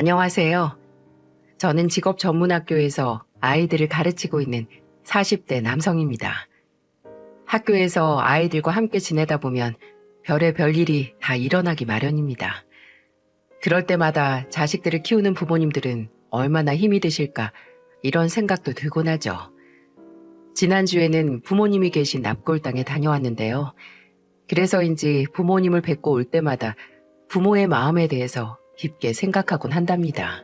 안녕하세요. 저는 직업 전문 학교에서 아이들을 가르치고 있는 40대 남성입니다. 학교에서 아이들과 함께 지내다 보면 별의별 일이 다 일어나기 마련입니다. 그럴 때마다 자식들을 키우는 부모님들은 얼마나 힘이 드실까 이런 생각도 들곤 하죠. 지난주에는 부모님이 계신 납골당에 다녀왔는데요. 그래서인지 부모님을 뵙고 올 때마다 부모의 마음에 대해서 깊게 생각하곤 한답니다.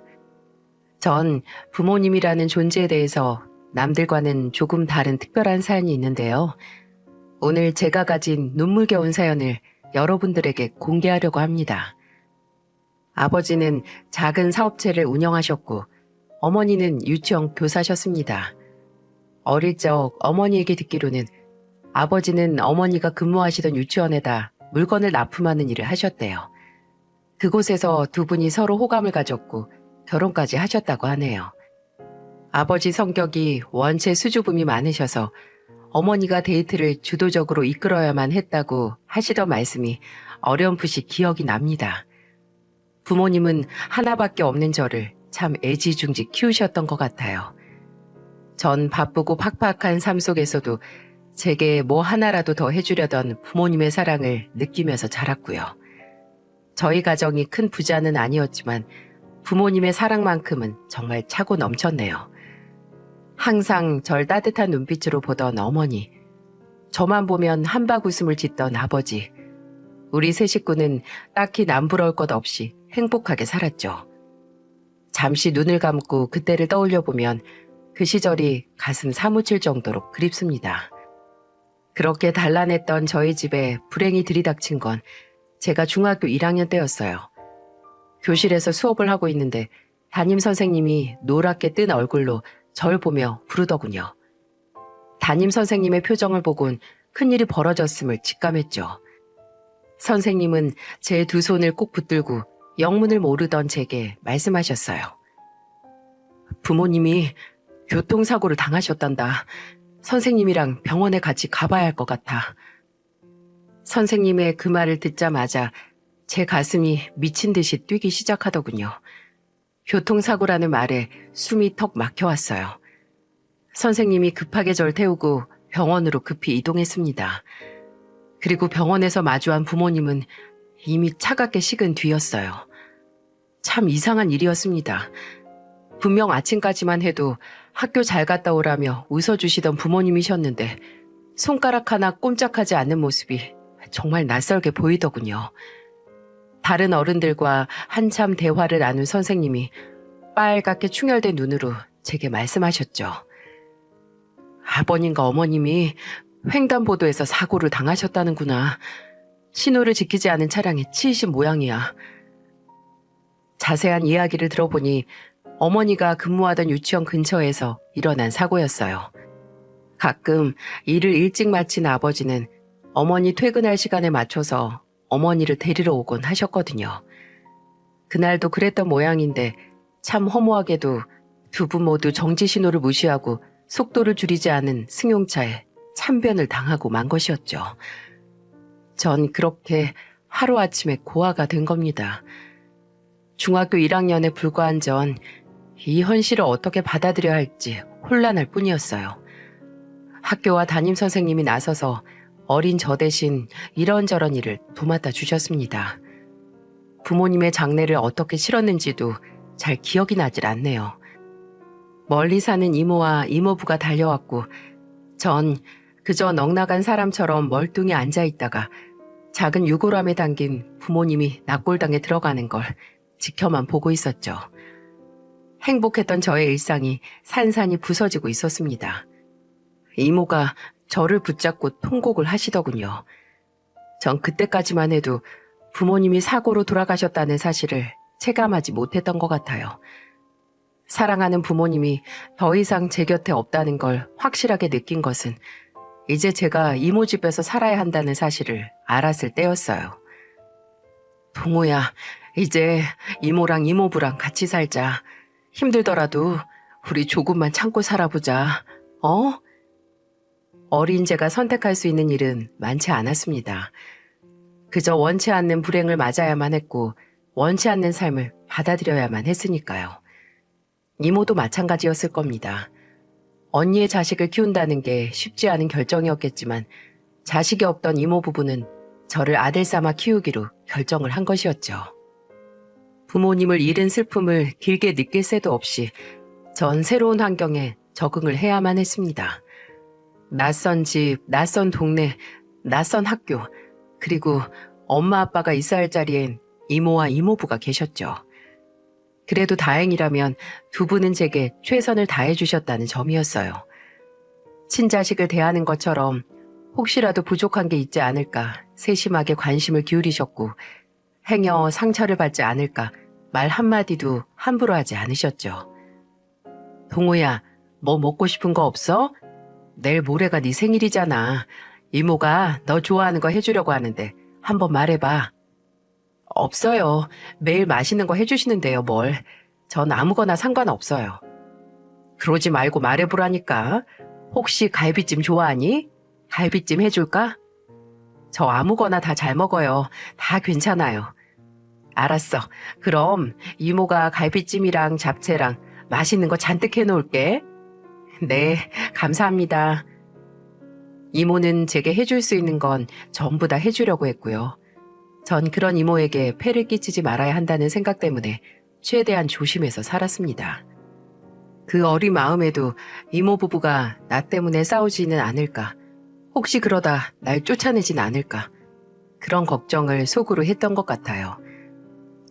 전 부모님이라는 존재에 대해서 남들과는 조금 다른 특별한 사연이 있는데요. 오늘 제가 가진 눈물겨운 사연을 여러분들에게 공개하려고 합니다. 아버지는 작은 사업체를 운영하셨고 어머니는 유치원 교사셨습니다. 어릴 적 어머니에게 듣기로는 아버지는 어머니가 근무하시던 유치원에다 물건을 납품하는 일을 하셨대요. 그곳에서 두 분이 서로 호감을 가졌고 결혼까지 하셨다고 하네요. 아버지 성격이 원체 수줍음이 많으셔서 어머니가 데이트를 주도적으로 이끌어야만 했다고 하시던 말씀이 어렴풋이 기억이 납니다. 부모님은 하나밖에 없는 저를 참 애지중지 키우셨던 것 같아요. 전 바쁘고 팍팍한 삶 속에서도 제게 뭐 하나라도 더 해주려던 부모님의 사랑을 느끼면서 자랐고요. 저희 가정이 큰 부자는 아니었지만 부모님의 사랑만큼은 정말 차고 넘쳤네요. 항상 절 따뜻한 눈빛으로 보던 어머니, 저만 보면 한박 웃음을 짓던 아버지, 우리 세 식구는 딱히 남부러울 것 없이 행복하게 살았죠. 잠시 눈을 감고 그때를 떠올려 보면 그 시절이 가슴 사무칠 정도로 그립습니다. 그렇게 단란했던 저희 집에 불행이 들이닥친 건 제가 중학교 1학년 때였어요. 교실에서 수업을 하고 있는데 담임 선생님이 노랗게 뜬 얼굴로 절 보며 부르더군요. 담임 선생님의 표정을 보곤 큰일이 벌어졌음을 직감했죠. 선생님은 제 두 손을 꼭 붙들고 영문을 모르던 제게 말씀하셨어요. 부모님이 교통사고를 당하셨단다. 선생님이랑 병원에 같이 가봐야 할 것 같아. 선생님의 그 말을 듣자마자 제 가슴이 미친 듯이 뛰기 시작하더군요. 교통사고라는 말에 숨이 턱 막혀왔어요. 선생님이 급하게 절 태우고 병원으로 급히 이동했습니다. 그리고 병원에서 마주한 부모님은 이미 차갑게 식은 뒤였어요. 참 이상한 일이었습니다. 분명 아침까지만 해도 학교 잘 갔다 오라며 웃어주시던 부모님이셨는데 손가락 하나 꼼짝하지 않는 모습이 정말 낯설게 보이더군요. 다른 어른들과 한참 대화를 나눈 선생님이 빨갛게 충혈된 눈으로 제게 말씀하셨죠. 아버님과 어머님이 횡단보도에서 사고를 당하셨다는구나. 신호를 지키지 않은 차량에 치이신 모양이야. 자세한 이야기를 들어보니 어머니가 근무하던 유치원 근처에서 일어난 사고였어요. 가끔 일을 일찍 마친 아버지는 어머니 퇴근할 시간에 맞춰서 어머니를 데리러 오곤 하셨거든요. 그날도 그랬던 모양인데 참 허무하게도 두 분 모두 정지 신호를 무시하고 속도를 줄이지 않은 승용차에 참변을 당하고 만 것이었죠. 전 그렇게 하루아침에 고아가 된 겁니다. 중학교 1학년에 불과한 전 이 현실을 어떻게 받아들여야 할지 혼란할 뿐이었어요. 학교와 담임 선생님이 나서서 어린 저 대신 이런저런 일을 도맡아 주셨습니다. 부모님의 장례를 어떻게 치렀는지도 잘 기억이 나질 않네요. 멀리 사는 이모와 이모부가 달려왔고 전 그저 넉나간 사람처럼 멀뚱히 앉아있다가 작은 유골함에 담긴 부모님이 납골당에 들어가는 걸 지켜만 보고 있었죠. 행복했던 저의 일상이 산산이 부서지고 있었습니다. 이모가 저를 붙잡고 통곡을 하시더군요. 전 그때까지만 해도 부모님이 사고로 돌아가셨다는 사실을 체감하지 못했던 것 같아요. 사랑하는 부모님이 더 이상 제 곁에 없다는 걸 확실하게 느낀 것은 이제 제가 이모 집에서 살아야 한다는 사실을 알았을 때였어요. 동호야, 이제 이모랑 이모부랑 같이 살자. 힘들더라도 우리 조금만 참고 살아보자. 어린 제가 선택할 수 있는 일은 많지 않았습니다. 그저 원치 않는 불행을 맞아야만 했고 원치 않는 삶을 받아들여야만 했으니까요. 이모도 마찬가지였을 겁니다. 언니의 자식을 키운다는 게 쉽지 않은 결정이었겠지만 자식이 없던 이모 부부는 저를 아들 삼아 키우기로 결정을 한 것이었죠. 부모님을 잃은 슬픔을 길게 느낄 새도 없이 전 새로운 환경에 적응을 해야만 했습니다. 낯선 집, 낯선 동네, 낯선 학교, 그리고 엄마 아빠가 있어야 할 자리엔 이모와 이모부가 계셨죠. 그래도 다행이라면 두 분은 제게 최선을 다해 주셨다는 점이었어요. 친자식을 대하는 것처럼 혹시라도 부족한 게 있지 않을까 세심하게 관심을 기울이셨고 행여 상처를 받지 않을까 말 한마디도 함부로 하지 않으셨죠. 동호야, 뭐 먹고 싶은 거 없어? 내일 모레가 네 생일이잖아. 이모가 너 좋아하는 거 해주려고 하는데 한번 말해봐. 없어요. 매일 맛있는 거 해주시는데요, 뭘. 전 아무거나 상관없어요. 그러지 말고 말해보라니까. 혹시 갈비찜 좋아하니? 갈비찜 해줄까? 저 아무거나 다 잘 먹어요. 다 괜찮아요. 알았어. 그럼 이모가 갈비찜이랑 잡채랑 맛있는 거 잔뜩 해놓을게. 네, 감사합니다. 이모는 제게 해줄 수 있는 건 전부 다 해주려고 했고요. 전 그런 이모에게 폐를 끼치지 말아야 한다는 생각 때문에 최대한 조심해서 살았습니다. 그 어린 마음에도 이모 부부가 나 때문에 싸우지는 않을까, 혹시 그러다 날 쫓아내진 않을까, 그런 걱정을 속으로 했던 것 같아요.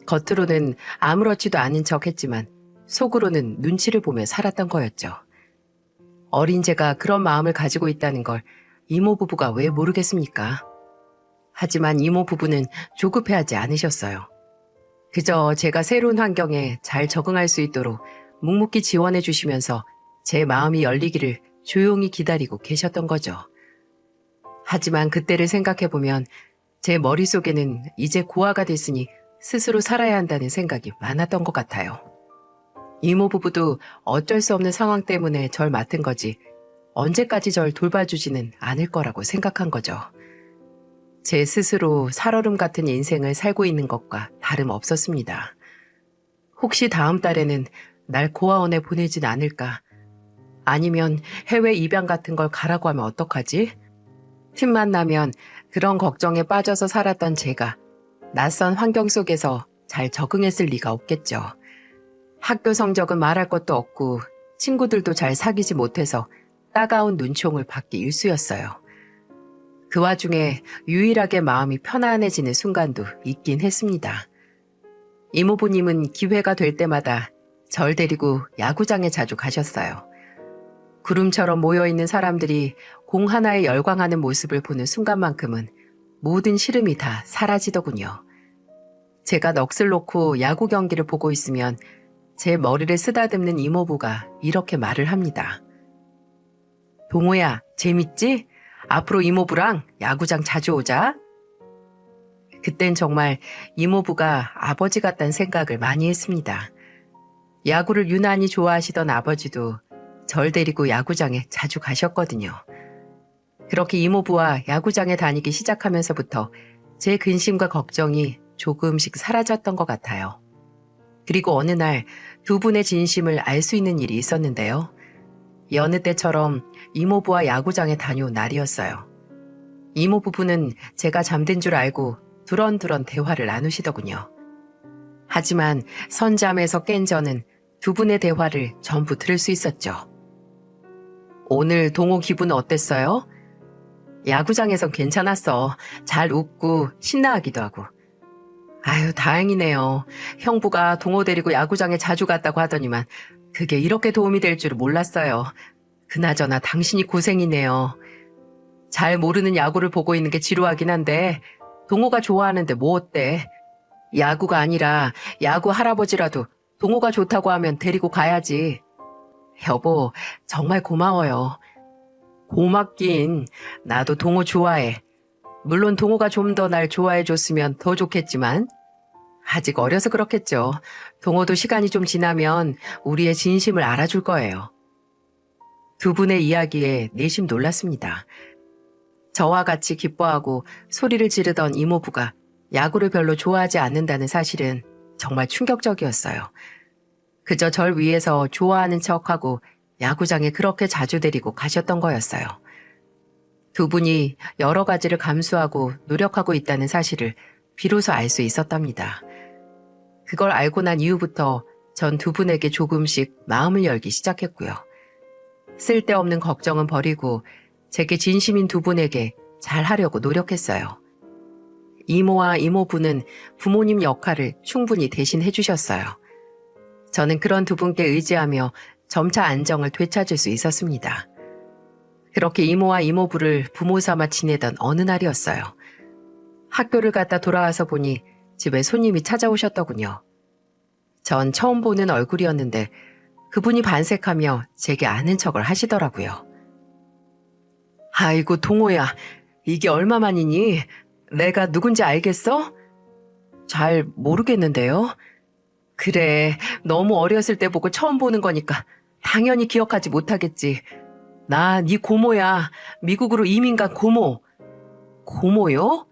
겉으로는 아무렇지도 않은 척 했지만 속으로는 눈치를 보며 살았던 거였죠. 어린 제가 그런 마음을 가지고 있다는 걸 이모 부부가 왜 모르겠습니까? 하지만 이모 부부는 조급해하지 않으셨어요. 그저 제가 새로운 환경에 잘 적응할 수 있도록 묵묵히 지원해 주시면서 제 마음이 열리기를 조용히 기다리고 계셨던 거죠. 하지만 그때를 생각해보면 제 머릿속에는 이제 고아가 됐으니 스스로 살아야 한다는 생각이 많았던 것 같아요. 이모 부부도 어쩔 수 없는 상황 때문에 절 맡은 거지 언제까지 절 돌봐주지는 않을 거라고 생각한 거죠. 제 스스로 살얼음 같은 인생을 살고 있는 것과 다름없었습니다. 혹시 다음 달에는 날 고아원에 보내진 않을까? 아니면 해외 입양 같은 걸 가라고 하면 어떡하지? 틈만 나면 그런 걱정에 빠져서 살았던 제가 낯선 환경 속에서 잘 적응했을 리가 없겠죠. 학교 성적은 말할 것도 없고 친구들도 잘 사귀지 못해서 따가운 눈총을 받기 일쑤였어요. 그 와중에 유일하게 마음이 편안해지는 순간도 있긴 했습니다. 이모부님은 기회가 될 때마다 절 데리고 야구장에 자주 가셨어요. 구름처럼 모여있는 사람들이 공 하나에 열광하는 모습을 보는 순간만큼은 모든 시름이 다 사라지더군요. 제가 넋을 놓고 야구 경기를 보고 있으면 제 머리를 쓰다듬는 이모부가 이렇게 말을 합니다. 동호야, 재밌지? 앞으로 이모부랑 야구장 자주 오자. 그땐 정말 이모부가 아버지 같다는 생각을 많이 했습니다. 야구를 유난히 좋아하시던 아버지도 절 데리고 야구장에 자주 가셨거든요. 그렇게 이모부와 야구장에 다니기 시작하면서부터 제 근심과 걱정이 조금씩 사라졌던 것 같아요. 그리고 어느 날 두 분의 진심을 알 수 있는 일이 있었는데요. 여느 때처럼 이모부와 야구장에 다녀온 날이었어요. 이모 부부는 제가 잠든 줄 알고 두런두런 대화를 나누시더군요. 하지만 선잠에서 깬 저는 두 분의 대화를 전부 들을 수 있었죠. 오늘 동호 기분은 어땠어요? 야구장에선 괜찮았어. 잘 웃고 신나하기도 하고. 아유, 다행이네요. 형부가 동호 데리고 야구장에 자주 갔다고 하더니만 그게 이렇게 도움이 될 줄은 몰랐어요. 그나저나 당신이 고생이네요. 잘 모르는 야구를 보고 있는 게 지루하긴 한데 동호가 좋아하는데 뭐 어때? 야구가 아니라 야구 할아버지라도 동호가 좋다고 하면 데리고 가야지. 여보, 정말 고마워요. 고맙긴. 나도 동호 좋아해. 물론 동호가 좀 더 날 좋아해 줬으면 더 좋겠지만 아직 어려서 그렇겠죠. 동호도 시간이 좀 지나면 우리의 진심을 알아줄 거예요. 두 분의 이야기에 내심 놀랐습니다. 저와 같이 기뻐하고 소리를 지르던 이모부가 야구를 별로 좋아하지 않는다는 사실은 정말 충격적이었어요. 그저 절 위해서 좋아하는 척하고 야구장에 그렇게 자주 데리고 가셨던 거였어요. 두 분이 여러 가지를 감수하고 노력하고 있다는 사실을 비로소 알 수 있었답니다. 그걸 알고 난 이후부터 전 두 분에게 조금씩 마음을 열기 시작했고요. 쓸데없는 걱정은 버리고 제게 진심인 두 분에게 잘하려고 노력했어요. 이모와 이모부는 부모님 역할을 충분히 대신해 주셨어요. 저는 그런 두 분께 의지하며 점차 안정을 되찾을 수 있었습니다. 그렇게 이모와 이모부를 부모 삼아 지내던 어느 날이었어요. 학교를 갔다 돌아와서 보니 집에 손님이 찾아오셨더군요. 전 처음 보는 얼굴이었는데 그분이 반색하며 제게 아는 척을 하시더라고요. 아이고 동호야, 이게 얼마만이니? 내가 누군지 알겠어? 잘 모르겠는데요. 그래, 너무 어렸을 때 보고 처음 보는 거니까 당연히 기억하지 못하겠지. 나 네 고모야. 미국으로 이민 간 고모. 고모요?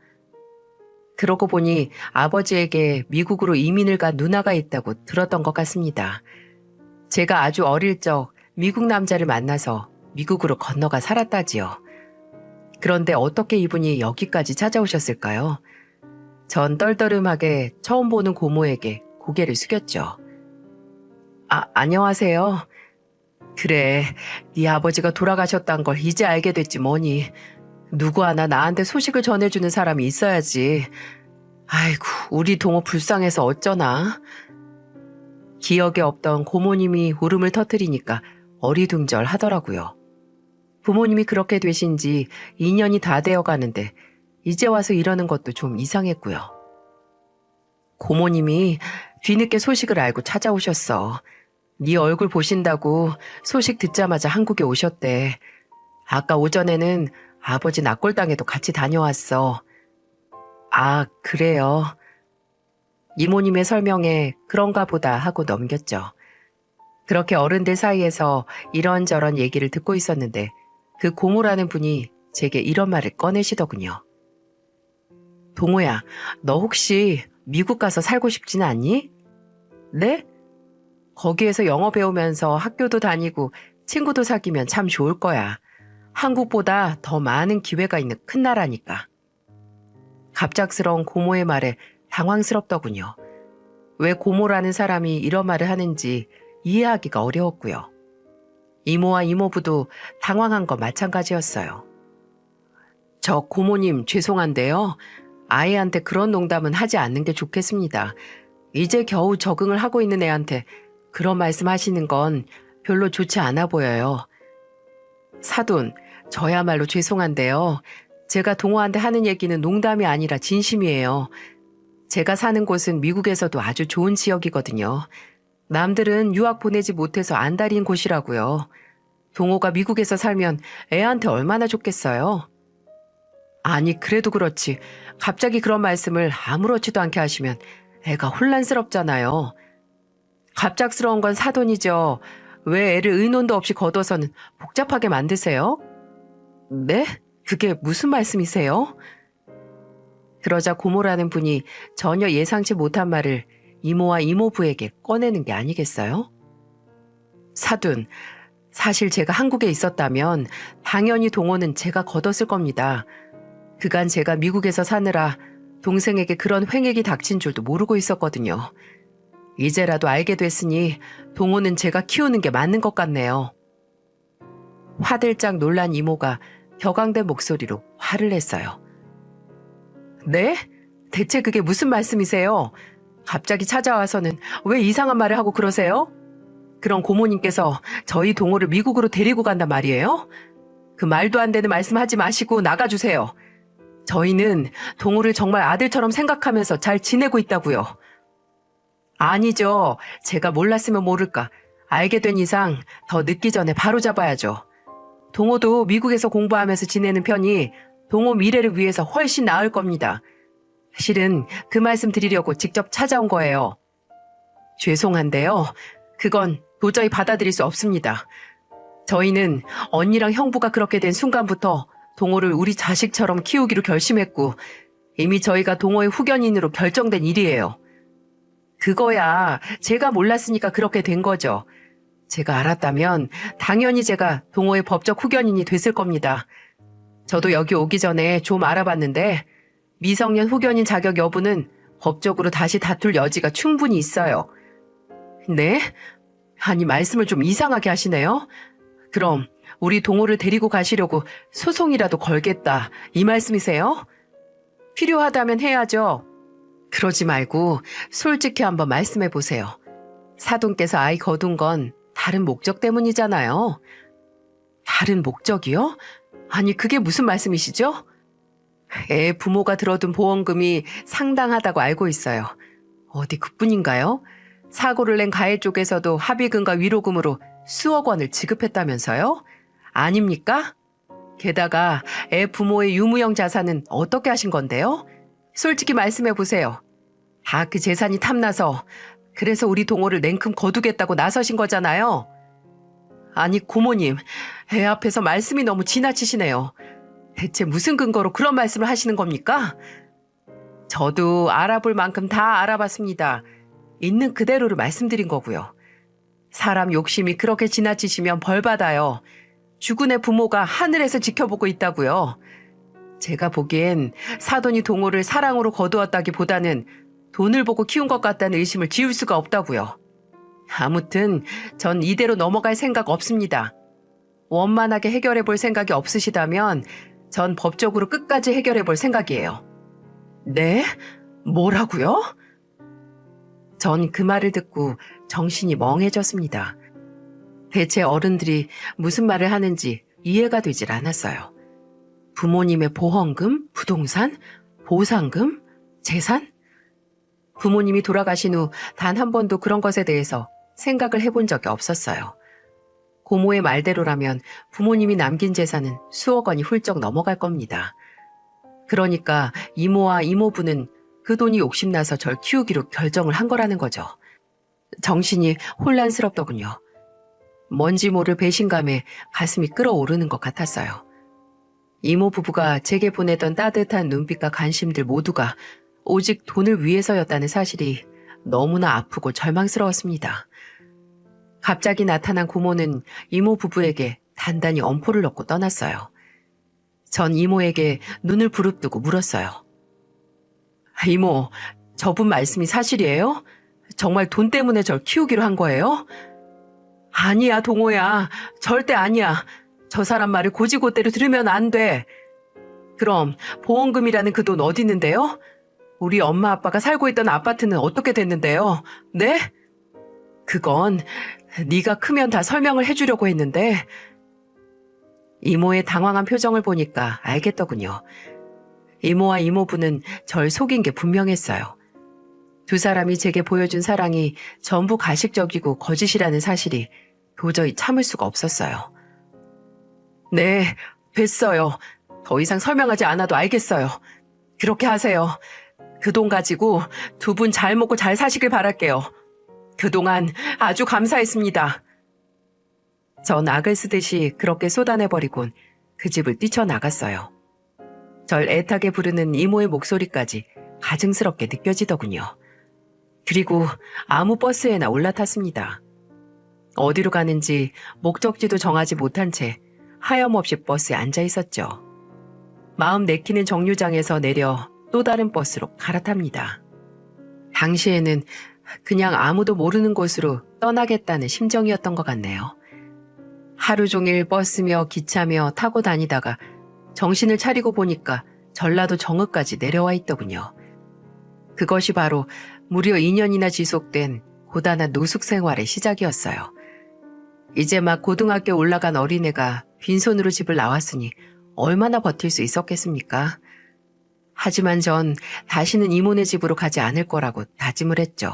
그러고 보니 아버지에게 미국으로 이민을 간 누나가 있다고 들었던 것 같습니다. 제가 아주 어릴 적 미국 남자를 만나서 미국으로 건너가 살았다지요. 그런데 어떻게 이분이 여기까지 찾아오셨을까요? 전 떨떠름하게 처음 보는 고모에게 고개를 숙였죠. 안녕하세요. 그래, 네 아버지가 돌아가셨단 걸 이제 알게 됐지 뭐니. 누구 하나 나한테 소식을 전해주는 사람이 있어야지. 아이고, 우리 동호 불쌍해서 어쩌나. 기억에 없던 고모님이 울음을 터뜨리니까 어리둥절 하더라고요. 부모님이 그렇게 되신 지 2년이 다 되어 가는데 이제 와서 이러는 것도 좀 이상했고요. 고모님이 뒤늦게 소식을 알고 찾아오셨어. 네 얼굴 보신다고 소식 듣자마자 한국에 오셨대. 아까 오전에는 아버지 납골당에도 같이 다녀왔어. 아, 그래요. 이모님의 설명에 그런가 보다 하고 넘겼죠. 그렇게 어른들 사이에서 이런저런 얘기를 듣고 있었는데 그 고모라는 분이 제게 이런 말을 꺼내시더군요. 동호야, 너 혹시 미국 가서 살고 싶진 않니? 네? 거기에서 영어 배우면서 학교도 다니고 친구도 사귀면 참 좋을 거야. 한국보다 더 많은 기회가 있는 큰 나라니까. 갑작스러운 고모의 말에 당황스럽더군요. 왜 고모라는 사람이 이런 말을 하는지 이해하기가 어려웠고요. 이모와 이모부도 당황한 거 마찬가지였어요. 저 고모님 죄송한데요. 아이한테 그런 농담은 하지 않는 게 좋겠습니다. 이제 겨우 적응을 하고 있는 애한테 그런 말씀 하시는 건 별로 좋지 않아 보여요. 사돈, 저야말로 죄송한데요. 제가 동호한테 하는 얘기는 농담이 아니라 진심이에요. 제가 사는 곳은 미국에서도 아주 좋은 지역이거든요. 남들은 유학 보내지 못해서 안달인 곳이라고요. 동호가 미국에서 살면 애한테 얼마나 좋겠어요? 아니, 그래도 그렇지. 갑자기 그런 말씀을 아무렇지도 않게 하시면 애가 혼란스럽잖아요. 갑작스러운 건 사돈이죠. 왜 애를 의논도 없이 거둬서는 복잡하게 만드세요? 네? 그게 무슨 말씀이세요? 그러자 고모라는 분이 전혀 예상치 못한 말을 이모와 이모부에게 꺼내는 게 아니겠어요? 사돈, 사실 제가 한국에 있었다면 당연히 동호는 제가 거뒀을 겁니다. 그간 제가 미국에서 사느라 동생에게 그런 횡액이 닥친 줄도 모르고 있었거든요. 이제라도 알게 됐으니 동호는 제가 키우는 게 맞는 것 같네요. 화들짝 놀란 이모가 격앙된 목소리로 화를 냈어요. 네? 대체 그게 무슨 말씀이세요? 갑자기 찾아와서는 왜 이상한 말을 하고 그러세요? 그럼 고모님께서 저희 동호를 미국으로 데리고 간단 말이에요? 그 말도 안 되는 말씀 하지 마시고 나가주세요. 저희는 동호를 정말 아들처럼 생각하면서 잘 지내고 있다고요. 아니죠. 제가 몰랐으면 모를까. 알게 된 이상 더 늦기 전에 바로 잡아야죠. 동호도 미국에서 공부하면서 지내는 편이 동호 미래를 위해서 훨씬 나을 겁니다. 실은 그 말씀 드리려고 직접 찾아온 거예요. 죄송한데요. 그건 도저히 받아들일 수 없습니다. 저희는 언니랑 형부가 그렇게 된 순간부터 동호를 우리 자식처럼 키우기로 결심했고 이미 저희가 동호의 후견인으로 결정된 일이에요. 그거야 제가 몰랐으니까 그렇게 된 거죠. 제가 알았다면 당연히 제가 동호회 법적 후견인이 됐을 겁니다. 저도 여기 오기 전에 좀 알아봤는데 미성년 후견인 자격 여부는 법적으로 다시 다툴 여지가 충분히 있어요. 네? 아니 말씀을 좀 이상하게 하시네요. 그럼 우리 동호를 데리고 가시려고 소송이라도 걸겠다 이 말씀이세요? 필요하다면 해야죠. 그러지 말고 솔직히 한번 말씀해 보세요. 사돈께서 아이 거둔 건 다른 목적 때문이잖아요. 다른 목적이요? 아니 그게 무슨 말씀이시죠? 애 부모가 들어둔 보험금이 상당하다고 알고 있어요. 어디 그뿐인가요? 사고를 낸 가해 쪽에서도 합의금과 위로금으로 수억 원을 지급했다면서요? 아닙니까? 게다가 애 부모의 유무형 자산은 어떻게 하신 건데요? 솔직히 말씀해 보세요. 다 그 재산이 탐나서 그래서 우리 동호를 냉큼 거두겠다고 나서신 거잖아요. 아니 고모님, 애 앞에서 말씀이 너무 지나치시네요. 대체 무슨 근거로 그런 말씀을 하시는 겁니까? 저도 알아볼 만큼 다 알아봤습니다. 있는 그대로를 말씀드린 거고요. 사람 욕심이 그렇게 지나치시면 벌 받아요. 죽은 애 부모가 하늘에서 지켜보고 있다고요. 제가 보기엔 사돈이 동호를 사랑으로 거두었다기보다는 돈을 보고 키운 것 같다는 의심을 지울 수가 없다고요. 아무튼 전 이대로 넘어갈 생각 없습니다. 원만하게 해결해 볼 생각이 없으시다면 전 법적으로 끝까지 해결해 볼 생각이에요. 네? 뭐라고요? 전 그 말을 듣고 정신이 멍해졌습니다. 대체 어른들이 무슨 말을 하는지 이해가 되질 않았어요. 부모님의 보험금, 부동산, 보상금, 재산? 부모님이 돌아가신 후 단 한 번도 그런 것에 대해서 생각을 해본 적이 없었어요. 고모의 말대로라면 부모님이 남긴 재산은 수억 원이 훌쩍 넘어갈 겁니다. 그러니까 이모와 이모부는 그 돈이 욕심나서 절 키우기로 결정을 한 거라는 거죠. 정신이 혼란스럽더군요. 뭔지 모를 배신감에 가슴이 끓어오르는 것 같았어요. 이모 부부가 제게 보내던 따뜻한 눈빛과 관심들 모두가 오직 돈을 위해서였다는 사실이 너무나 아프고 절망스러웠습니다. 갑자기 나타난 고모는 이모 부부에게 단단히 엄포를 넣고 떠났어요. 전 이모에게 눈을 부릅뜨고 물었어요. 이모, 저분 말씀이 사실이에요? 정말 돈 때문에 절 키우기로 한 거예요? 아니야, 동호야. 절대 아니야. 저 사람 말을 고지고대로 들으면 안 돼. 그럼 보험금이라는 그 돈 어디 있는데요? 우리 엄마 아빠가 살고 있던 아파트는 어떻게 됐는데요? 네? 그건 네가 크면 다 설명을 해주려고 했는데 이모의 당황한 표정을 보니까 알겠더군요. 이모와 이모부는 절 속인 게 분명했어요. 두 사람이 제게 보여준 사랑이 전부 가식적이고 거짓이라는 사실이 도저히 참을 수가 없었어요. 네, 됐어요. 더 이상 설명하지 않아도 알겠어요. 그렇게 하세요. 그 돈 가지고 두 분 잘 먹고 잘 사시길 바랄게요. 그동안 아주 감사했습니다. 전 악을 쓰듯이 그렇게 쏟아내버리곤 그 집을 뛰쳐나갔어요. 절 애타게 부르는 이모의 목소리까지 가증스럽게 느껴지더군요. 그리고 아무 버스에나 올라탔습니다. 어디로 가는지 목적지도 정하지 못한 채 하염없이 버스에 앉아 있었죠. 마음 내키는 정류장에서 내려 또 다른 버스로 갈아탑니다. 당시에는 그냥 아무도 모르는 곳으로 떠나겠다는 심정이었던 것 같네요. 하루 종일 버스며 기차며 타고 다니다가 정신을 차리고 보니까 전라도 정읍까지 내려와 있더군요. 그것이 바로 무려 2년이나 지속된 고단한 노숙 생활의 시작이었어요. 이제 막 고등학교 올라간 어린애가 빈손으로 집을 나왔으니 얼마나 버틸 수 있었겠습니까? 하지만 전 다시는 이모네 집으로 가지 않을 거라고 다짐을 했죠.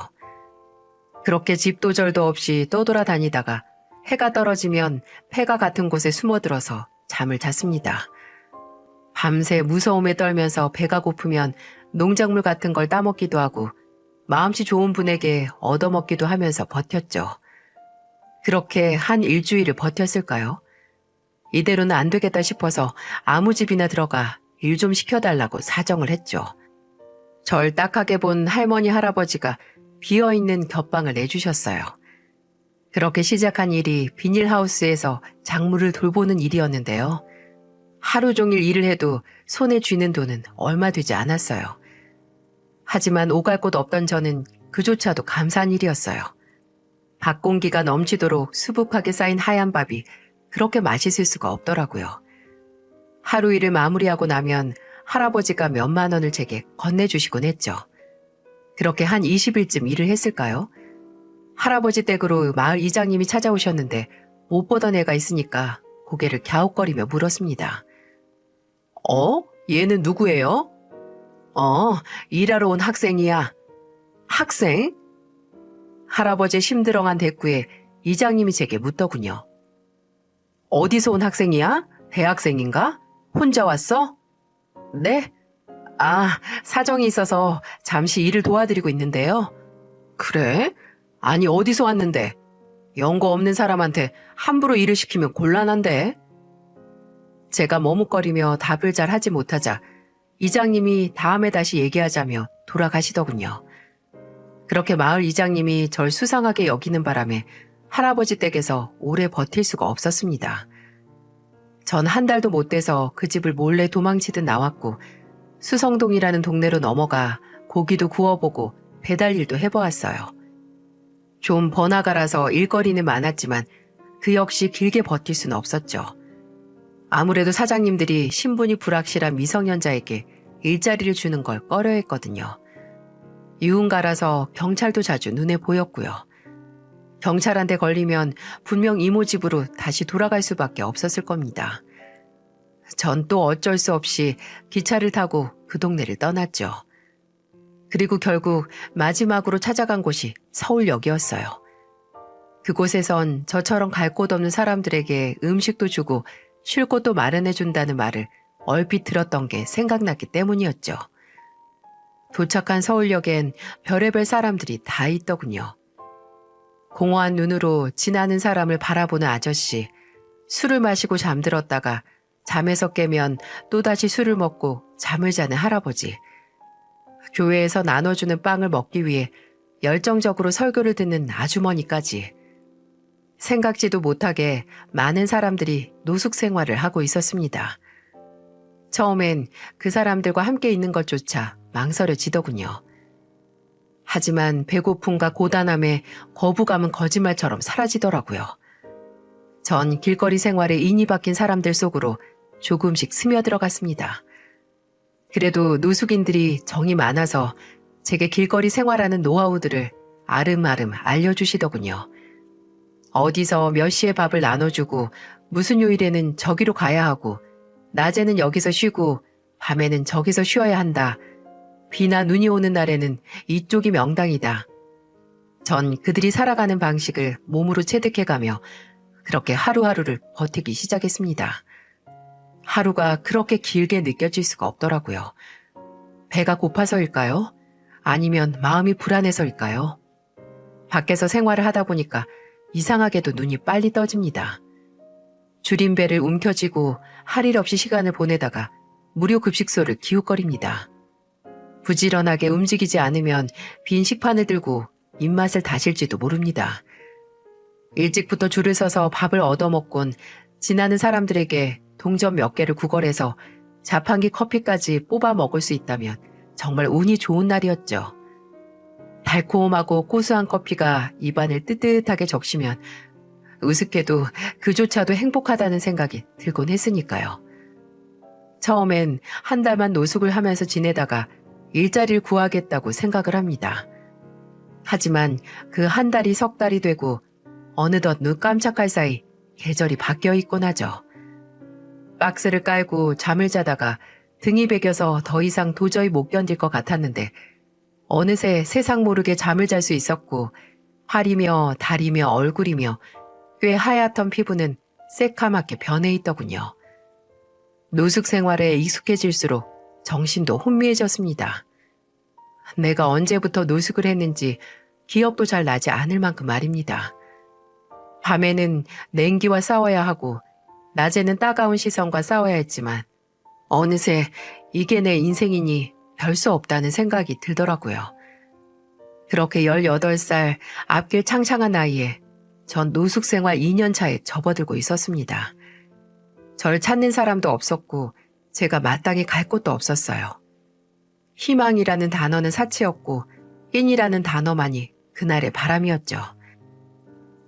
그렇게 집도 절도 없이 떠돌아다니다가 해가 떨어지면 폐가 같은 곳에 숨어들어서 잠을 잤습니다. 밤새 무서움에 떨면서 배가 고프면 농작물 같은 걸 따먹기도 하고 마음씨 좋은 분에게 얻어먹기도 하면서 버텼죠. 그렇게 한 일주일을 버텼을까요? 이대로는 안 되겠다 싶어서 아무 집이나 들어가 일 좀 시켜달라고 사정을 했죠. 절 딱하게 본 할머니 할아버지가 비어있는 겹방을 내주셨어요. 그렇게 시작한 일이 비닐하우스에서 작물을 돌보는 일이었는데요. 하루 종일 일을 해도 손에 쥐는 돈은 얼마 되지 않았어요. 하지만 오갈 곳 없던 저는 그조차도 감사한 일이었어요. 밥 공기가 넘치도록 수북하게 쌓인 하얀 밥이 그렇게 맛있을 수가 없더라고요. 하루 일을 마무리하고 나면 할아버지가 몇만 원을 제게 건네주시곤 했죠. 그렇게 한 20일쯤 일을 했을까요? 할아버지 댁으로 마을 이장님이 찾아오셨는데 못 보던 애가 있으니까 고개를 갸웃거리며 물었습니다. 얘는 누구예요? 일하러 온 학생이야. 학생? 할아버지의 심드렁한 대꾸에 이장님이 제게 묻더군요. 어디서 온 학생이야? 대학생인가? 혼자 왔어? 네? 사정이 있어서 잠시 일을 도와드리고 있는데요. 그래? 아니, 어디서 왔는데? 연고 없는 사람한테 함부로 일을 시키면 곤란한데? 제가 머뭇거리며 답을 잘 하지 못하자 이장님이 다음에 다시 얘기하자며 돌아가시더군요. 그렇게 마을 이장님이 절 수상하게 여기는 바람에 할아버지 댁에서 오래 버틸 수가 없었습니다. 전 한 달도 못 돼서 그 집을 몰래 도망치듯 나왔고 수성동이라는 동네로 넘어가 고기도 구워보고 배달 일도 해보았어요. 좀 번화가라서 일거리는 많았지만 그 역시 길게 버틸 수는 없었죠. 아무래도 사장님들이 신분이 불확실한 미성년자에게 일자리를 주는 걸 꺼려했거든요. 유흥가라서 경찰도 자주 눈에 보였고요. 경찰한테 걸리면 분명 이모 집으로 다시 돌아갈 수밖에 없었을 겁니다. 전 또 어쩔 수 없이 기차를 타고 그 동네를 떠났죠. 그리고 결국 마지막으로 찾아간 곳이 서울역이었어요. 그곳에선 저처럼 갈 곳 없는 사람들에게 음식도 주고 쉴 곳도 마련해준다는 말을 얼핏 들었던 게 생각났기 때문이었죠. 도착한 서울역엔 별의별 사람들이 다 있더군요. 공허한 눈으로 지나는 사람을 바라보는 아저씨, 술을 마시고 잠들었다가 잠에서 깨면 또다시 술을 먹고 잠을 자는 할아버지, 교회에서 나눠주는 빵을 먹기 위해 열정적으로 설교를 듣는 아주머니까지 생각지도 못하게 많은 사람들이 노숙 생활을 하고 있었습니다. 처음엔 그 사람들과 함께 있는 것조차 망설여지더군요. 하지만 배고픔과 고단함에 거부감은 거짓말처럼 사라지더라고요. 전 길거리 생활에 인이 박힌 사람들 속으로 조금씩 스며들어갔습니다. 그래도 노숙인들이 정이 많아서 제게 길거리 생활하는 노하우들을 아름아름 알려주시더군요. 어디서 몇 시에 밥을 나눠주고 무슨 요일에는 저기로 가야 하고 낮에는 여기서 쉬고 밤에는 저기서 쉬어야 한다. 비나 눈이 오는 날에는 이쪽이 명당이다. 전 그들이 살아가는 방식을 몸으로 체득해가며 그렇게 하루하루를 버티기 시작했습니다. 하루가 그렇게 길게 느껴질 수가 없더라고요. 배가 고파서일까요? 아니면 마음이 불안해서일까요? 밖에서 생활을 하다 보니까 이상하게도 눈이 빨리 떠집니다. 줄임배를 움켜쥐고 할 일 없이 시간을 보내다가 무료 급식소를 기웃거립니다. 부지런하게 움직이지 않으면 빈 식판을 들고 입맛을 다실지도 모릅니다. 일찍부터 줄을 서서 밥을 얻어먹곤 지나는 사람들에게 동전 몇 개를 구걸해서 자판기 커피까지 뽑아 먹을 수 있다면 정말 운이 좋은 날이었죠. 달콤하고 고소한 커피가 입안을 뜨뜻하게 적시면 우습게도 그조차도 행복하다는 생각이 들곤 했으니까요. 처음엔 한 달만 노숙을 하면서 지내다가 일자리를 구하겠다고 생각을 합니다. 하지만 그 한 달이 석 달이 되고 어느덧 눈 깜짝할 사이 계절이 바뀌어 있곤 하죠. 박스를 깔고 잠을 자다가 등이 베겨서 더 이상 도저히 못 견딜 것 같았는데 어느새 세상 모르게 잠을 잘 수 있었고 팔이며 다리며 얼굴이며 꽤 하얗던 피부는 새카맣게 변해 있더군요. 노숙 생활에 익숙해질수록 정신도 혼미해졌습니다. 내가 언제부터 노숙을 했는지 기억도 잘 나지 않을 만큼 말입니다. 밤에는 냉기와 싸워야 하고 낮에는 따가운 시선과 싸워야 했지만 어느새 이게 내 인생이니 별 수 없다는 생각이 들더라고요. 그렇게 18살 앞길 창창한 나이에 전 노숙 생활 2년 차에 접어들고 있었습니다. 절 찾는 사람도 없었고 제가 마땅히 갈 곳도 없었어요. 희망이라는 단어는 사치였고 낀이라는 단어만이 그날의 바람이었죠.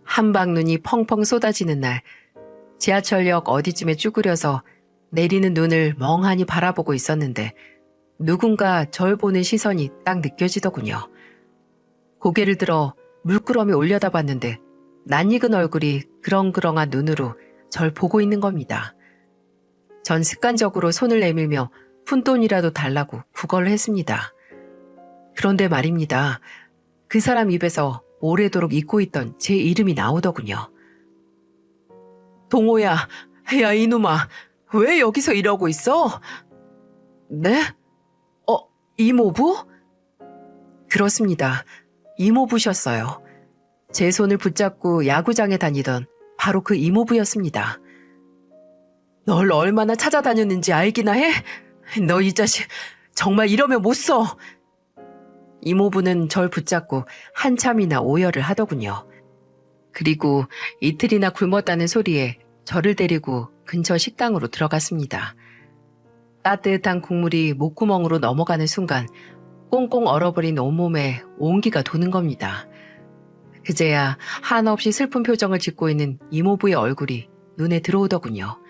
한방눈이 펑펑 쏟아지는 날 지하철역 어디쯤에 쭈그려서 내리는 눈을 멍하니 바라보고 있었는데 누군가 절 보는 시선이 딱 느껴지더군요. 고개를 들어 물끄러미 올려다봤는데 낯익은 얼굴이 그렁그렁한 눈으로 절 보고 있는 겁니다. 전 습관적으로 손을 내밀며 푼돈이라도 달라고 구걸을 했습니다. 그런데 말입니다. 그 사람 입에서 오래도록 잊고 있던 제 이름이 나오더군요. 동호야, 야 이놈아, 왜 여기서 이러고 있어? 네? 이모부? 그렇습니다. 이모부셨어요. 제 손을 붙잡고 야구장에 다니던 바로 그 이모부였습니다. 널 얼마나 찾아다녔는지 알기나 해? 너 이 자식 정말 이러면 못 써. 이모부는 절 붙잡고 한참이나 오열을 하더군요. 그리고 이틀이나 굶었다는 소리에 저를 데리고 근처 식당으로 들어갔습니다. 따뜻한 국물이 목구멍으로 넘어가는 순간 꽁꽁 얼어버린 온몸에 온기가 도는 겁니다. 그제야 한없이 슬픈 표정을 짓고 있는 이모부의 얼굴이 눈에 들어오더군요.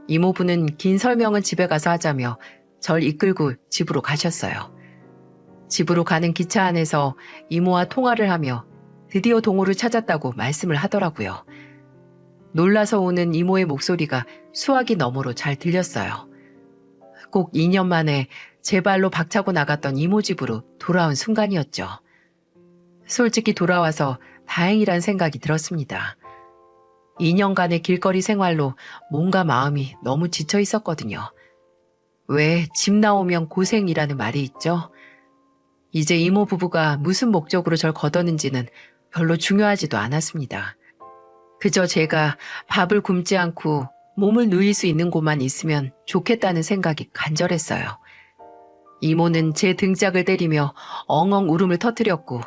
이모부는 긴 설명은 집에 가서 하자며 절 이끌고 집으로 가셨어요. 집으로 가는 기차 안에서 이모와 통화를 하며 드디어 동호를 찾았다고 말씀을 하더라고요. 놀라서 오는 이모의 목소리가 수화기 너머로 잘 들렸어요. 꼭 2년 만에 제 발로 박차고 나갔던 이모 집으로 돌아온 순간이었죠. 솔직히 돌아와서 다행이란 생각이 들었습니다. 2년간의 길거리 생활로 몸과 마음이 너무 지쳐 있었거든요. 왜 집 나오면 고생이라는 말이 있죠? 이제 이모 부부가 무슨 목적으로 절 거뒀는지는 별로 중요하지도 않았습니다. 그저 제가 밥을 굶지 않고 몸을 누일 수 있는 곳만 있으면 좋겠다는 생각이 간절했어요. 이모는 제 등짝을 때리며 엉엉 울음을 터뜨렸고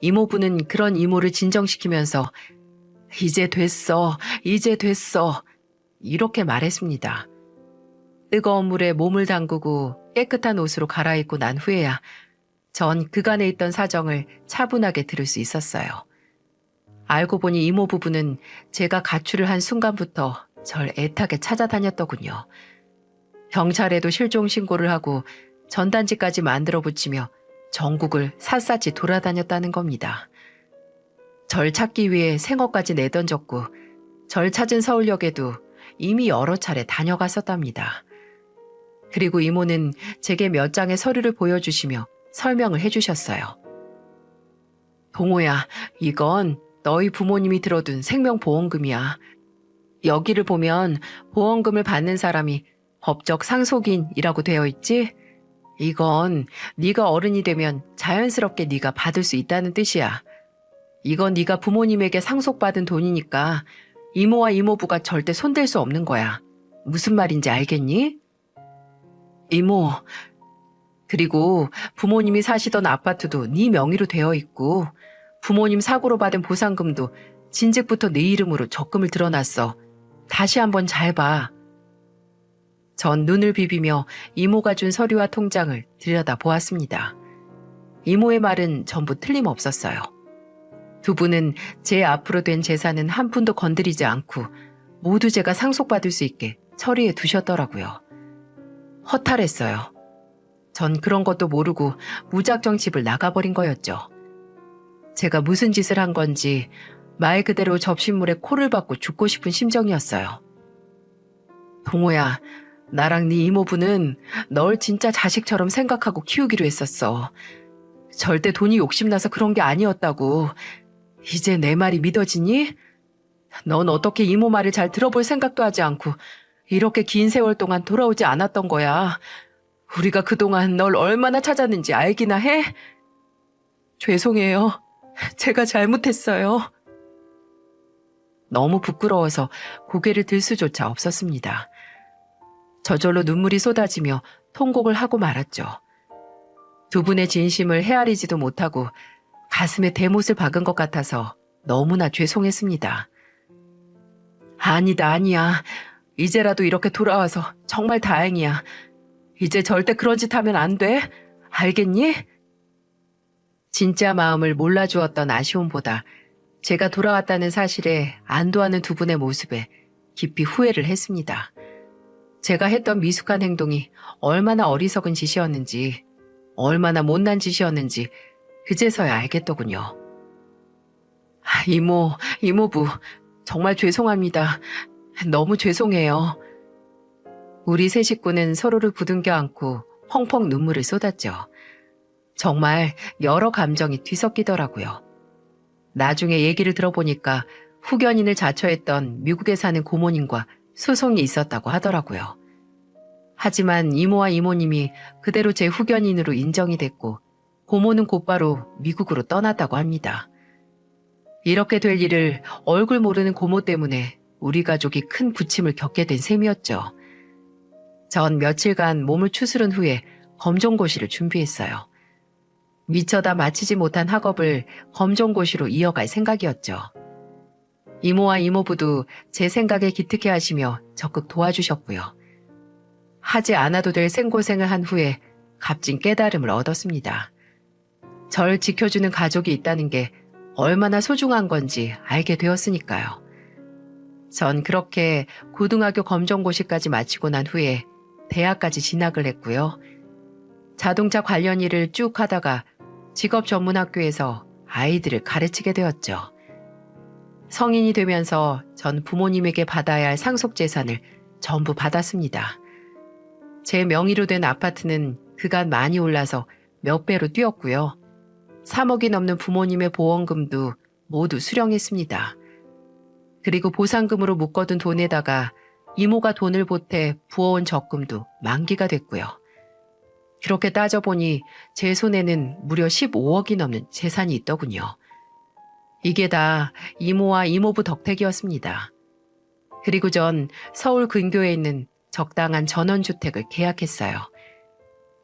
이모부는 그런 이모를 진정시키면서 이제 됐어, 이제 됐어 이렇게 말했습니다. 뜨거운 물에 몸을 담그고 깨끗한 옷으로 갈아입고 난 후에야 전 그간에 있던 사정을 차분하게 들을 수 있었어요. 알고 보니 이모 부부는 제가 가출을 한 순간부터 절 애타게 찾아다녔더군요. 경찰에도 실종 신고를 하고 전단지까지 만들어 붙이며 전국을 샅샅이 돌아다녔다는 겁니다. 절 찾기 위해 생업까지 내던졌고 절 찾은 서울역에도 이미 여러 차례 다녀갔었답니다. 그리고 이모는 제게 몇 장의 서류를 보여주시며 설명을 해주셨어요. 동호야, 이건 너희 부모님이 들어둔 생명보험금이야. 여기를 보면 보험금을 받는 사람이 법적 상속인이라고 되어 있지? 이건 네가 어른이 되면 자연스럽게 네가 받을 수 있다는 뜻이야. 이건 네가 부모님에게 상속받은 돈이니까 이모와 이모부가 절대 손댈 수 없는 거야. 무슨 말인지 알겠니? 이모, 그리고 부모님이 사시던 아파트도 네 명의로 되어 있고 부모님 사고로 받은 보상금도 진즉부터 네 이름으로 적금을 들어놨어. 다시 한번 잘 봐. 전 눈을 비비며 이모가 준 서류와 통장을 들여다보았습니다. 이모의 말은 전부 틀림없었어요. 두 분은 제 앞으로 된 재산은 한 푼도 건드리지 않고 모두 제가 상속받을 수 있게 처리해 두셨더라고요. 허탈했어요. 전 그런 것도 모르고 무작정 집을 나가버린 거였죠. 제가 무슨 짓을 한 건지 말 그대로 접신물에 코를 박고 죽고 싶은 심정이었어요. 동호야, 나랑 네 이모부는 널 진짜 자식처럼 생각하고 키우기로 했었어. 절대 돈이 욕심나서 그런 게 아니었다고. 이제 내 말이 믿어지니? 넌 어떻게 이모 말을 잘 들어볼 생각도 하지 않고 이렇게 긴 세월 동안 돌아오지 않았던 거야. 우리가 그동안 널 얼마나 찾았는지 알기나 해? 죄송해요. 제가 잘못했어요. 너무 부끄러워서 고개를 들 수조차 없었습니다. 저절로 눈물이 쏟아지며 통곡을 하고 말았죠. 두 분의 진심을 헤아리지도 못하고 가슴에 대못을 박은 것 같아서 너무나 죄송했습니다. 아니다, 아니야. 이제라도 이렇게 돌아와서 정말 다행이야. 이제 절대 그런 짓 하면 안 돼. 알겠니? 진짜 마음을 몰라주었던 아쉬움보다 제가 돌아왔다는 사실에 안도하는 두 분의 모습에 깊이 후회를 했습니다. 제가 했던 미숙한 행동이 얼마나 어리석은 짓이었는지, 얼마나 못난 짓이었는지 그제서야 알겠더군요. 이모부, 정말 죄송합니다. 너무 죄송해요. 우리 세 식구는 서로를 부둥켜 안고 펑펑 눈물을 쏟았죠. 정말 여러 감정이 뒤섞이더라고요. 나중에 얘기를 들어보니까 후견인을 자처했던 미국에 사는 고모님과 소송이 있었다고 하더라고요. 하지만 이모와 이모님이 그대로 제 후견인으로 인정이 됐고 고모는 곧바로 미국으로 떠났다고 합니다. 이렇게 될 일을 얼굴 모르는 고모 때문에 우리 가족이 큰 부침을 겪게 된 셈이었죠. 전 며칠간 몸을 추스른 후에 검정고시를 준비했어요. 미처 다 마치지 못한 학업을 검정고시로 이어갈 생각이었죠. 이모와 이모부도 제 생각에 기특해 하시며 적극 도와주셨고요. 하지 않아도 될 생고생을 한 후에 값진 깨달음을 얻었습니다. 절 지켜주는 가족이 있다는 게 얼마나 소중한 건지 알게 되었으니까요. 전 그렇게 고등학교 검정고시까지 마치고 난 후에 대학까지 진학을 했고요. 자동차 관련 일을 쭉 하다가 직업전문학교에서 아이들을 가르치게 되었죠. 성인이 되면서 전 부모님에게 받아야 할 상속재산을 전부 받았습니다. 제 명의로 된 아파트는 그간 많이 올라서 몇 배로 뛰었고요. 3억이 넘는 부모님의 보험금도 모두 수령했습니다. 그리고 보상금으로 묶어둔 돈에다가 이모가 돈을 보태 부어온 적금도 만기가 됐고요. 그렇게 따져보니 제 손에는 무려 15억이 넘는 재산이 있더군요. 이게 다 이모와 이모부 덕택이었습니다. 그리고 전 서울 근교에 있는 적당한 전원주택을 계약했어요.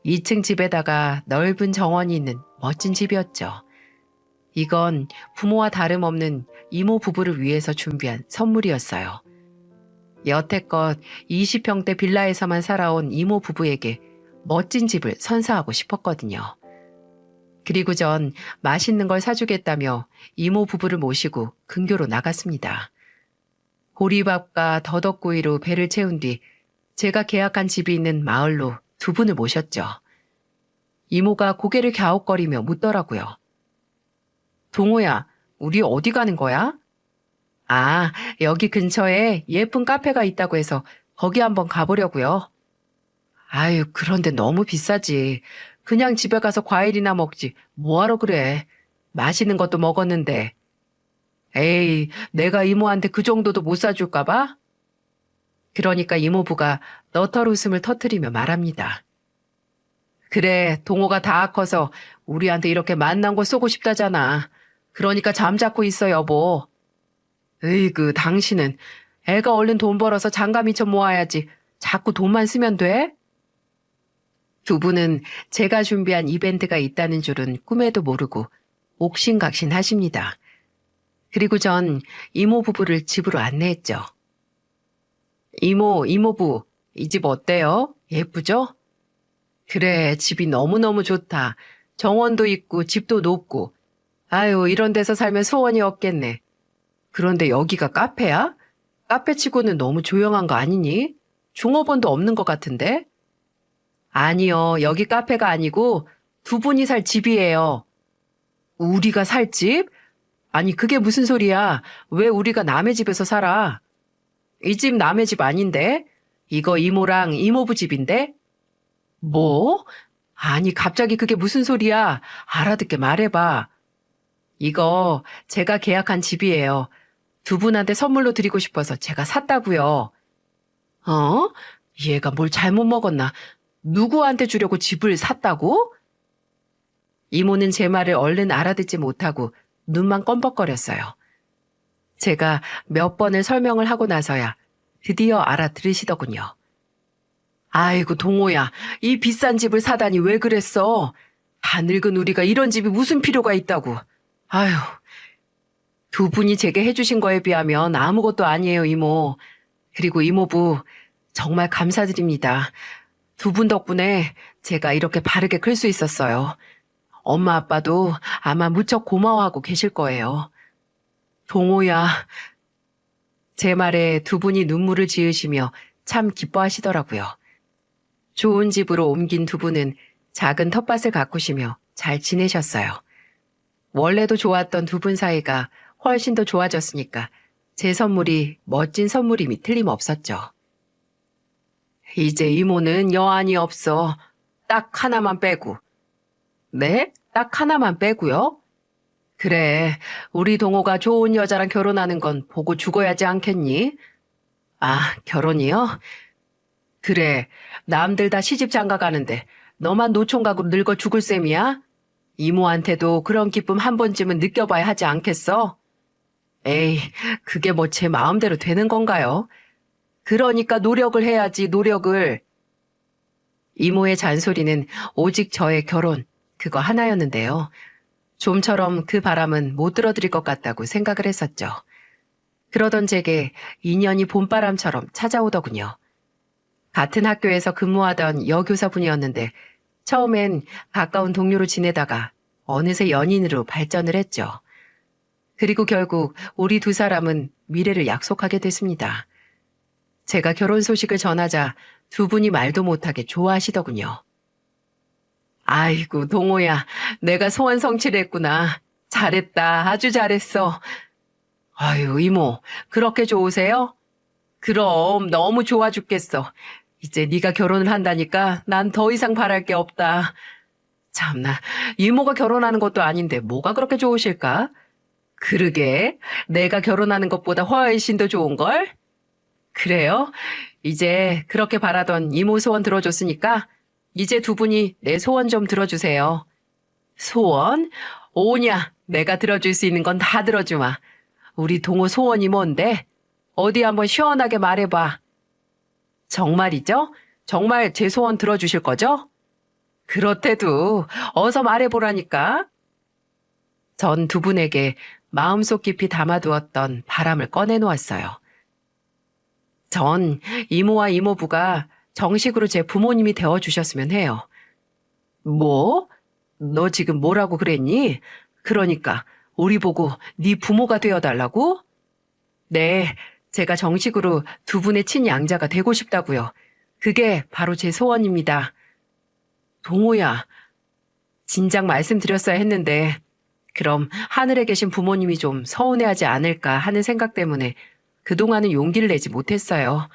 2층 집에다가 넓은 정원이 있는 멋진 집이었죠. 이건 부모와 다름없는 이모 부부를 위해서 준비한 선물이었어요. 여태껏 20평대 빌라에서만 살아온 이모 부부에게 멋진 집을 선사하고 싶었거든요. 그리고 전 맛있는 걸 사주겠다며 이모 부부를 모시고 근교로 나갔습니다. 보리밥과 더덕구이로 배를 채운 뒤 제가 계약한 집이 있는 마을로 두 분을 모셨죠. 이모가 고개를 갸웃거리며 묻더라고요. 동호야, 우리 어디 가는 거야? 아, 여기 근처에 예쁜 카페가 있다고 해서 거기 한번 가보려고요. 아유, 그런데 너무 비싸지. 그냥 집에 가서 과일이나 먹지. 뭐하러 그래. 맛있는 것도 먹었는데. 에이, 내가 이모한테 그 정도도 못 사줄까 봐? 그러니까 이모부가 너털 웃음을 터뜨리며 말합니다. 그래, 동호가 다 커서 우리한테 이렇게 만난 거 쏘고 싶다잖아. 그러니까 잠자코 있어, 여보. 으이그, 당신은 애가 얼른 돈 벌어서 장가 미쳐 모아야지. 자꾸 돈만 쓰면 돼? 두 분은 제가 준비한 이벤트가 있다는 줄은 꿈에도 모르고 옥신각신 하십니다. 그리고 전 이모 부부를 집으로 안내했죠. 이모부, 이 집 어때요? 예쁘죠? 그래, 집이 너무너무 좋다. 정원도 있고 집도 높고. 아유, 이런 데서 살면 소원이 없겠네. 그런데 여기가 카페야? 카페치고는 너무 조용한 거 아니니? 종업원도 없는 것 같은데? 아니요, 여기 카페가 아니고 두 분이 살 집이에요. 우리가 살 집? 아니, 그게 무슨 소리야? 왜 우리가 남의 집에서 살아? 이 집 남의 집 아닌데? 이거 이모랑 이모부 집인데? 뭐? 아니, 갑자기 그게 무슨 소리야? 알아듣게 말해봐. 이거 제가 계약한 집이에요. 두 분한테 선물로 드리고 싶어서 제가 샀다고요. 어? 얘가 뭘 잘못 먹었나? 누구한테 주려고 집을 샀다고? 이모는 제 말을 얼른 알아듣지 못하고 눈만 껌뻑거렸어요. 제가 몇 번을 설명을 하고 나서야 드디어 알아들으시더군요. 아이고, 동호야, 이 비싼 집을 사다니 왜 그랬어? 다 늙은 우리가 이런 집이 무슨 필요가 있다고. 아휴, 두 분이 제게 해주신 거에 비하면 아무것도 아니에요, 이모. 그리고 이모부, 정말 감사드립니다. 두 분 덕분에 제가 이렇게 바르게 클 수 있었어요. 엄마 아빠도 아마 무척 고마워하고 계실 거예요. 동호야. 제 말에 두 분이 눈물을 지으시며 참 기뻐하시더라고요. 좋은 집으로 옮긴 두 분은 작은 텃밭을 가꾸시며 잘 지내셨어요. 원래도 좋았던 두 분 사이가 훨씬 더 좋아졌으니까 제 선물이 멋진 선물임이 틀림없었죠. 이제 이모는 여한이 없어. 딱 하나만 빼고. 네? 딱 하나만 빼고요? 그래, 우리 동호가 좋은 여자랑 결혼하는 건 보고 죽어야지 않겠니? 아, 결혼이요? 그래, 남들 다 시집 장가 가는데 너만 노총각으로 늙어 죽을 셈이야? 이모한테도 그런 기쁨 한 번쯤은 느껴봐야 하지 않겠어? 에이, 그게 뭐 제 마음대로 되는 건가요? 그러니까 노력을 해야지, 노력을. 이모의 잔소리는 오직 저의 결혼, 그거 하나였는데요. 좀처럼 그 바람은 못 들어드릴 것 같다고 생각을 했었죠. 그러던 제게 인연이 봄바람처럼 찾아오더군요. 같은 학교에서 근무하던 여교사분이었는데 처음엔 가까운 동료로 지내다가 어느새 연인으로 발전을 했죠. 그리고 결국 우리 두 사람은 미래를 약속하게 됐습니다. 제가 결혼 소식을 전하자 두 분이 말도 못하게 좋아하시더군요. 아이고, 동호야, 내가 소원 성취를 했구나. 잘했다, 아주 잘했어. 아유, 이모, 그렇게 좋으세요? 그럼 너무 좋아 죽겠어. 이제 네가 결혼을 한다니까 난 더 이상 바랄 게 없다. 참나, 이모가 결혼하는 것도 아닌데 뭐가 그렇게 좋으실까? 그러게, 내가 결혼하는 것보다 훨씬 더 좋은걸? 그래요? 이제 그렇게 바라던 이모 소원 들어줬으니까 이제 두 분이 내 소원 좀 들어주세요. 소원? 오냐, 내가 들어줄 수 있는 건 다 들어주마. 우리 동호 소원이 뭔데? 어디 한번 시원하게 말해봐. 정말이죠? 정말 제 소원 들어주실 거죠? 그렇대도 어서 말해보라니까. 전 두 분에게 마음속 깊이 담아두었던 바람을 꺼내놓았어요. 전 이모와 이모부가 정식으로 제 부모님이 되어주셨으면 해요. 뭐? 너 지금 뭐라고 그랬니? 그러니까 우리 보고 네 부모가 되어달라고? 네, 제가 정식으로 두 분의 친양자가 되고 싶다고요. 그게 바로 제 소원입니다. 동호야, 진작 말씀드렸어야 했는데 그럼 하늘에 계신 부모님이 좀 서운해하지 않을까 하는 생각 때문에 그동안은 용기를 내지 못했어요.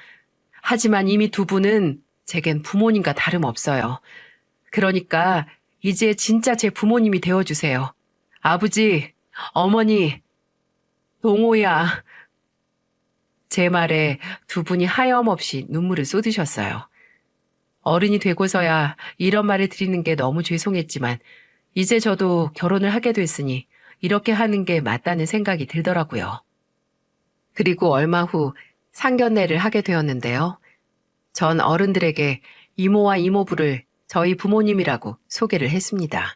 하지만 이미 두 분은 제겐 부모님과 다름없어요. 그러니까 이제 진짜 제 부모님이 되어주세요. 아버지, 어머니, 동호야. 제 말에 두 분이 하염없이 눈물을 쏟으셨어요. 어른이 되고서야 이런 말을 드리는 게 너무 죄송했지만 이제 저도 결혼을 하게 됐으니 이렇게 하는 게 맞다는 생각이 들더라고요. 그리고 얼마 후 상견례를 하게 되었는데요. 전 어른들에게 이모와 이모부를 저희 부모님이라고 소개를 했습니다.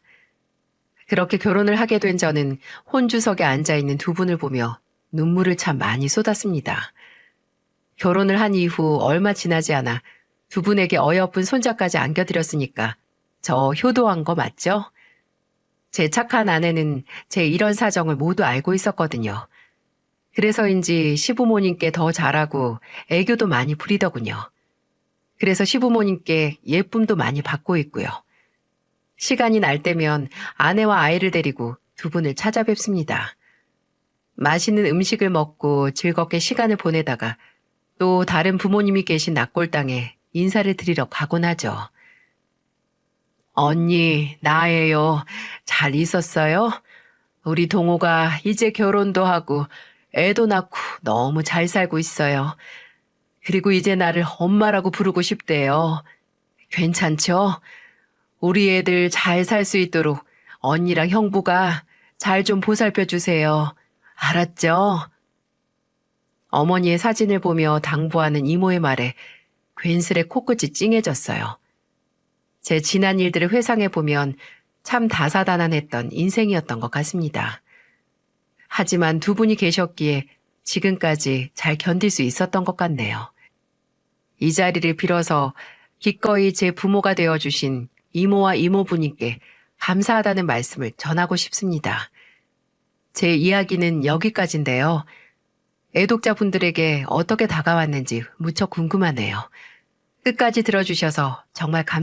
그렇게 결혼을 하게 된 저는 혼주석에 앉아있는 두 분을 보며 눈물을 참 많이 쏟았습니다. 결혼을 한 이후 얼마 지나지 않아 두 분에게 어여쁜 손자까지 안겨드렸으니까 저 효도한 거 맞죠? 제 착한 아내는 제 이런 사정을 모두 알고 있었거든요. 그래서인지 시부모님께 더 잘하고 애교도 많이 부리더군요. 그래서 시부모님께 예쁨도 많이 받고 있고요. 시간이 날 때면 아내와 아이를 데리고 두 분을 찾아뵙습니다. 맛있는 음식을 먹고 즐겁게 시간을 보내다가 또 다른 부모님이 계신 낙골당에 인사를 드리러 가곤 하죠. 언니, 나예요. 잘 있었어요? 우리 동호가 이제 결혼도 하고 애도 낳고 너무 잘 살고 있어요. 그리고 이제 나를 엄마라고 부르고 싶대요. 괜찮죠? 우리 애들 잘 살 수 있도록 언니랑 형부가 잘 좀 보살펴 주세요. 알았죠? 어머니의 사진을 보며 당부하는 이모의 말에 괜스레 코끝이 찡해졌어요. 제 지난 일들을 회상해 보면 참 다사다난했던 인생이었던 것 같습니다. 하지만 두 분이 계셨기에 지금까지 잘 견딜 수 있었던 것 같네요. 이 자리를 빌어서 기꺼이 제 부모가 되어주신 이모와 이모부님께 감사하다는 말씀을 전하고 싶습니다. 제 이야기는 여기까지인데요. 애독자분들에게 어떻게 다가왔는지 무척 궁금하네요. 끝까지 들어주셔서 정말 감사합니다.